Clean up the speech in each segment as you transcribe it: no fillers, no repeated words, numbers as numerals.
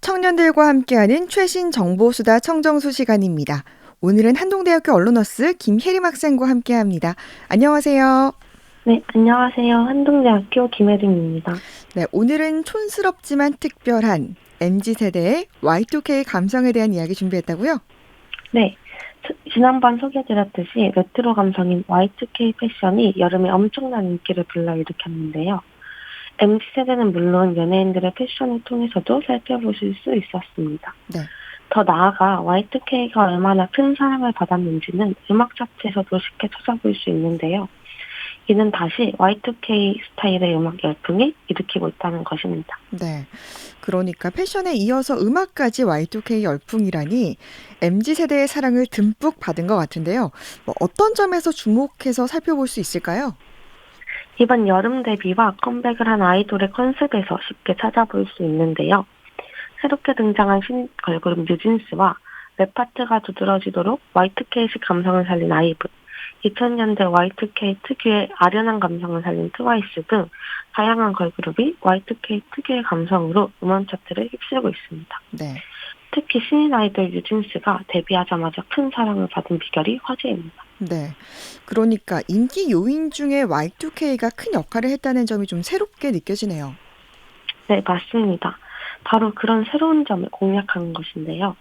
청년들과 함께하는 최신 정보수다 청정수 시간입니다. 오늘은 한동대학교 언론어스 김혜림 학생과 함께합니다. 안녕하세요. 네, 안녕하세요. 한동대학교 김혜림입니다. 네, 오늘은 촌스럽지만 특별한 MZ세대의 Y2K 감성에 대한 이야기 준비했다고요? 네, 지난번 소개드렸듯이 레트로 감성인 Y2K 패션이 여름에 엄청난 인기를 불러일으켰는데요. MZ세대는 물론 연예인들의 패션을 통해서도 살펴보실 수 있었습니다. 네. 더 나아가 Y2K가 얼마나 큰 사랑을 받았는지는 음악 차트에서도 쉽게 찾아볼 수 있는데요. 이는 다시 Y2K 스타일의 음악 열풍이 일으키고 있다는 것입니다. 네. 그러니까 패션에 이어서 음악까지 Y2K 열풍이라니 MZ세대의 사랑을 듬뿍 받은 것 같은데요. 어떤 점에서 주목해서 살펴볼 수 있을까요? 이번 여름 데뷔와 컴백을 한 아이돌의 컨셉에서 쉽게 찾아볼 수 있는데요. 새롭게 등장한 신 걸그룹 뉴진스와 랩 파트가 두드러지도록 Y2K식 감성을 살린 아이브, 2000년대 Y2K 특유의 아련한 감성을 살린 트와이스 등 다양한 걸그룹이 Y2K 특유의 감성으로 음원 차트를 휩쓸고 있습니다. 네. 특히 신인 아이돌 뉴진스가 데뷔하자마자 큰 사랑을 받은 비결이 화제입니다. 네. 그러니까 인기 요인 중에 Y2K가 큰 역할을 했다는 점이 좀 새롭게 느껴지네요. 네, 맞습니다. 바로 그런 새로운 점을 공략하는 것인데요.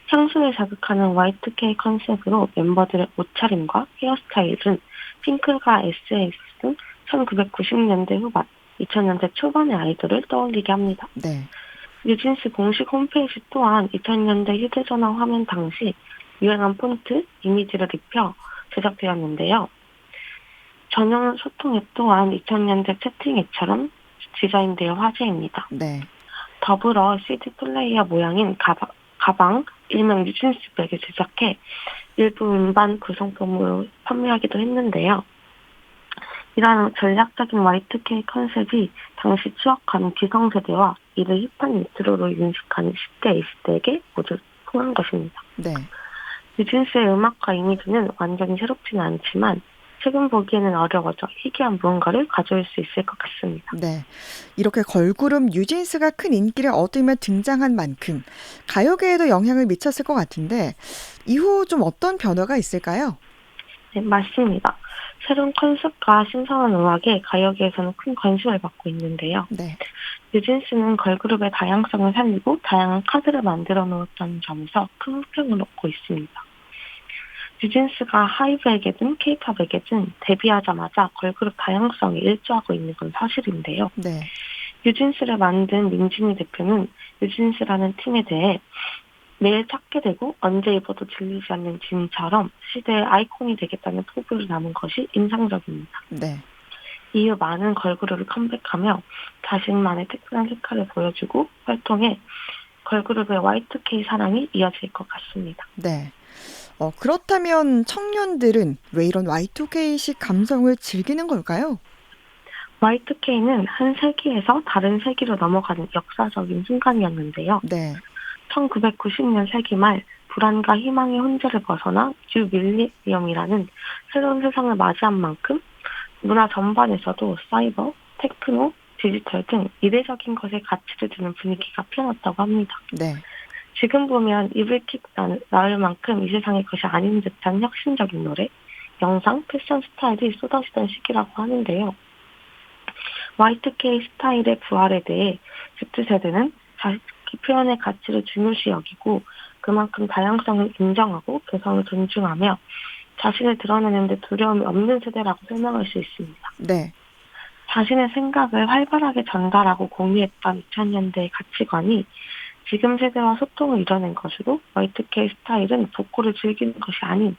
향수를 자극하는 Y2K 컨셉으로 멤버들의 옷차림과 헤어스타일은 핑클과 SES 등 1990년대 후반, 2000년대 초반의 아이돌을 떠올리게 합니다. 네. 뉴진스 공식 홈페이지 또한 2000년대 휴대전화 화면 당시 유행한 폰트, 이미지를 입혀 제작되었는데요. 전용 소통 앱 또한 2000년대 채팅 앱처럼 디자인되어 화제입니다. 네. 더불어 CD 플레이어 모양인 가방, 일명 뉴진스 백을 제작해 일부 음반 구성품으로 판매하기도 했는데요. 이러한 전략적인 Y2K 컨셉이 당시 추억하는 기성세대와 이를 힙한 레트로로 인식하는 10대, 20대에게 모두 통한 것입니다. 네. 뉴진스의 음악과 이미지는 완전히 새롭지는 않지만 최근 보기에는 어려워져 희귀한 무언가를 가져올 수 있을 것 같습니다. 네. 이렇게 걸그룹 뉴진스가 큰 인기를 얻으며 등장한 만큼 가요계에도 영향을 미쳤을 것 같은데 이후 좀 어떤 변화가 있을까요? 네, 맞습니다. 새로운 컨셉과 신선한 음악에 가요계에서는 큰 관심을 받고 있는데요. 네. 뉴진스는 걸그룹의 다양성을 살리고 다양한 카드를 만들어 놓았다는 점에서 큰 호평을 얻고 있습니다. 뉴진스가 하이브에게든 케이팝에게든 데뷔하자마자 걸그룹 다양성에 일조하고 있는 건 사실인데요. 네. 뉴진스를 만든 민진이 대표는 뉴진스라는 팀에 대해 매일 찾게 되고 언제 입어도 질리지 않는 진처럼 시대의 아이콘이 되겠다는 포부를 남은 것이 인상적입니다. 네. 이후 많은 걸그룹이 컴백하며 자신만의 특별한 색깔을 보여주고 활동해 걸그룹의 Y2K 사랑이 이어질 것 같습니다. 네. 그렇다면 청년들은 왜 이런 Y2K식 감성을 즐기는 걸까요? Y2K는 한 세기에서 다른 세기로 넘어가는 역사적인 순간이었는데요. 네. 1990년 세기 말 불안과 희망의 혼재를 벗어나 뉴 밀리니엄이라는 새로운 세상을 맞이한 만큼 문화 전반에서도 사이버, 테크노, 디지털 등 이례적인 것에 가치를 두는 분위기가 피어났다고 합니다. 네. 지금 보면 이불킥 나을 만큼 이 세상의 것이 아닌 듯한 혁신적인 노래, 영상, 패션 스타일이 쏟아지던 시기라고 하는데요. Y2K 스타일의 부활에 대해 Z세대는 자기 표현의 가치를 중요시 여기고 그만큼 다양성을 인정하고 개성을 존중하며 자신을 드러내는 데 두려움이 없는 세대라고 설명할 수 있습니다. 네. 자신의 생각을 활발하게 전달하고 공유했던 2000년대의 가치관이 지금 세대와 소통을 이뤄낸 것으로 Y2K 스타일은 복고를 즐기는 것이 아닌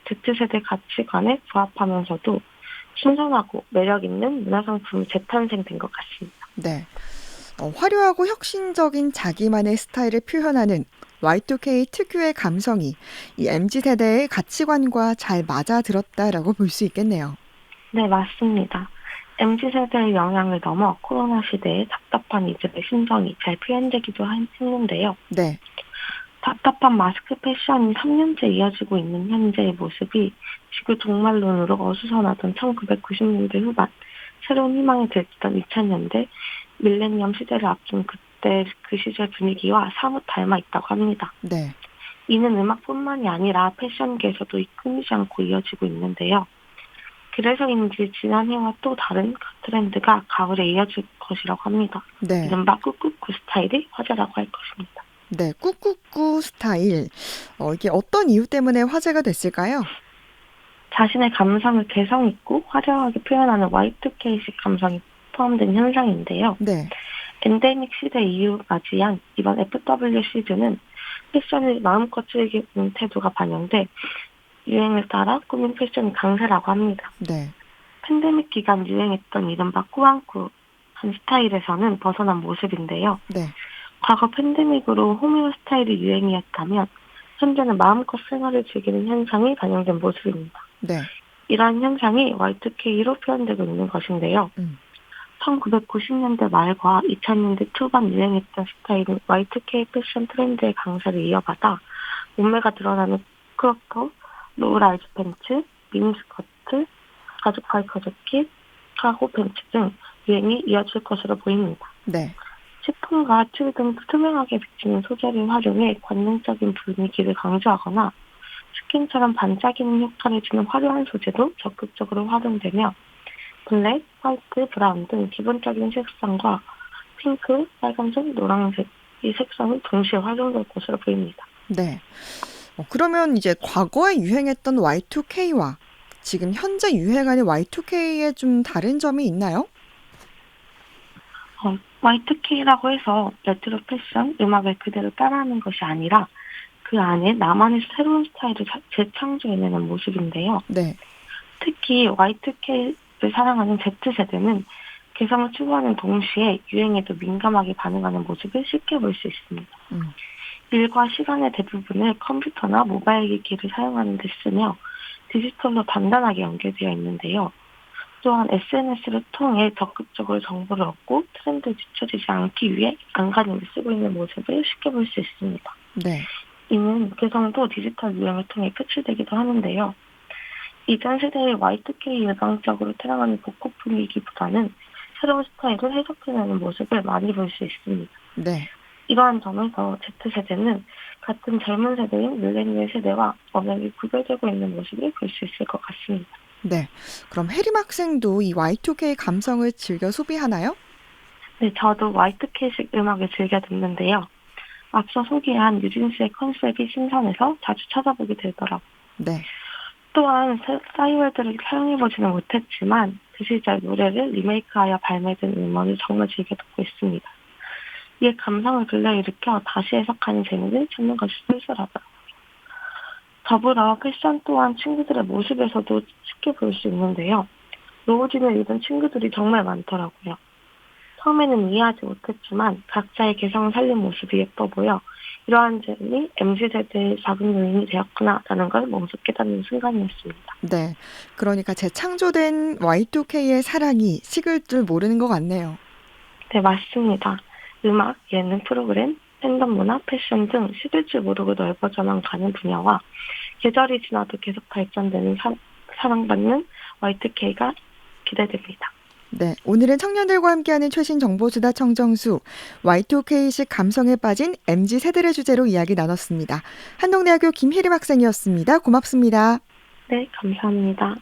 Z세대 가치관에 부합하면서도 신선하고 매력있는 문화상품이 재탄생된 것 같습니다. 네. 화려하고 혁신적인 자기만의 스타일을 표현하는 Y2K 특유의 감성이 이 MZ세대의 가치관과 잘 맞아들었다라고 볼 수 있겠네요. 네, 맞습니다. MZ세대의 영향을 넘어 코로나 시대의 답답한 이들의 심정이 잘 표현되기도 했는데요. 네. 답답한 마스크 패션이 3년째 이어지고 있는 현재의 모습이 지구 종말론으로 어수선하던 1990년대 후반, 새로운 희망이 들었던 2000년대 밀레니엄 시대를 앞둔 때 그 시절 분위기와 사뭇 닮아 있다고 합니다. 네. 이는 음악뿐만이 아니라 패션계에서도 끊이지 않고 이어지고 있는데요. 그래서인지 지난해와 또 다른 트렌드가 가을에 이어질 것이라고 합니다. 네. 이른바 꾹꾹꾹 스타일이 화제라고 할 것입니다. 네. 꾹꾹꾹 스타일. 이게 어떤 이유 때문에 화제가 됐을까요? 자신의 감성을 개성 있고 화려하게 표현하는 Y2K식 감성이 포함된 현상인데요. 네. 엔데믹 시대 이후 맞이한 이번 FW 시즌은 패션을 마음껏 즐기는 태도가 반영돼 유행을 따라 꾸민 패션이 강세라고 합니다. 네. 팬데믹 기간 유행했던 이른바 꾸안꾸한 스타일에서는 벗어난 모습인데요. 네. 과거 팬데믹으로 호미오 스타일이 유행이었다면 현재는 마음껏 생활을 즐기는 현상이 반영된 모습입니다. 네. 이러한 현상이 Y2K로 표현되고 있는 것인데요. 1990년대 말과 2000년대 초반 유행했던 스타일인 Y2K 패션 트렌드의 강세를 이어받아 몸매가 드러나는 크롭톱, 로우라이즈 팬츠, 미니스커트, 가죽 파이커 재킷, 카고 팬츠 등 유행이 이어질 것으로 보입니다. 네. 치품과 틸 등 투명하게 비치는 소재를 활용해 관능적인 분위기를 강조하거나 스킨처럼 반짝이는 효과를 주는 화려한 소재도 적극적으로 활용되며 블랙, 화이트, 브라운 등 기본적인 색상과 핑크, 빨간색, 노란색 이 색상이 동시에 활용될 것으로 보입니다. 네. 그러면 이제 과거에 유행했던 Y2K와 지금 현재 유행하는 Y2K에 좀 다른 점이 있나요? Y2K라고 해서 레트로 패션, 음악을 그대로 따라하는 것이 아니라 그 안에 나만의 새로운 스타일을 재창조해내는 모습인데요. 네. 특히 Y2K를 사랑하는 Z세대는 개성을 추구하는 동시에 유행에도 민감하게 반응하는 모습을 쉽게 볼 수 있습니다. 일과 시간의 대부분을 컴퓨터나 모바일 기기를 사용하는 데 쓰며 디지털로 단단하게 연결되어 있는데요. 또한 SNS를 통해 적극적으로 정보를 얻고 트렌드에 뒤처지지 않기 위해 안간힘을 쓰고 있는 모습을 쉽게 볼 수 있습니다. 네. 이는 개성도 디지털 유행을 통해 표출되기도 하는데요. 이전 세대의 Y2K 일방적으로 태어나는 복고 분위기보다는 새로운 스타일을 해석해내는 모습을 많이 볼 수 있습니다. 네. 이러한 점에서 Z세대는 같은 젊은 세대인 밀레니얼 세대와 엄연히 구별되고 있는 모습을 볼 수 있을 것 같습니다. 네. 그럼 혜림 학생도 이 Y2K 감성을 즐겨 소비하나요? 네, 저도 Y2K식 음악을 즐겨 듣는데요. 앞서 소개한 뉴진스의 컨셉이 신선해서 자주 찾아보게 되더라고요. 네. 또한 싸이월드를 사용해보지는 못했지만 그 시절 노래를 리메이크하여 발매된 음원을 정말 즐겨 듣고 있습니다. 이에 감성을 불러일으켜 다시 해석하는 재미를 찾는 것이 쏠쏠하더라고요. 더불어 패션 또한 친구들의 모습에서도 쉽게 볼 수 있는데요. 로우진을 입은 친구들이 정말 많더라고요. 처음에는 이해하지 못했지만 각자의 개성을 살린 모습이 예뻐 보여 이러한 점이 MZ세대의 작은 요인이 되었구나라는 걸 몸소 깨닫는 순간이었습니다. 네. 그러니까 재창조된 Y2K의 사랑이 식을 줄 모르는 것 같네요. 네, 맞습니다. 음악, 예능 프로그램, 팬덤 문화, 패션 등 식을 줄 모르고 넓어져만 가는 분야와 계절이 지나도 계속 발전되는 사랑받는 Y2K가 기대됩니다. 네, 오늘은 청년들과 함께하는 최신 정보수다 청정수 Y2K식 감성에 빠진 MZ세대를 주제로 이야기 나눴습니다. 한동대학교 김혜림 학생이었습니다. 고맙습니다. 네, 감사합니다.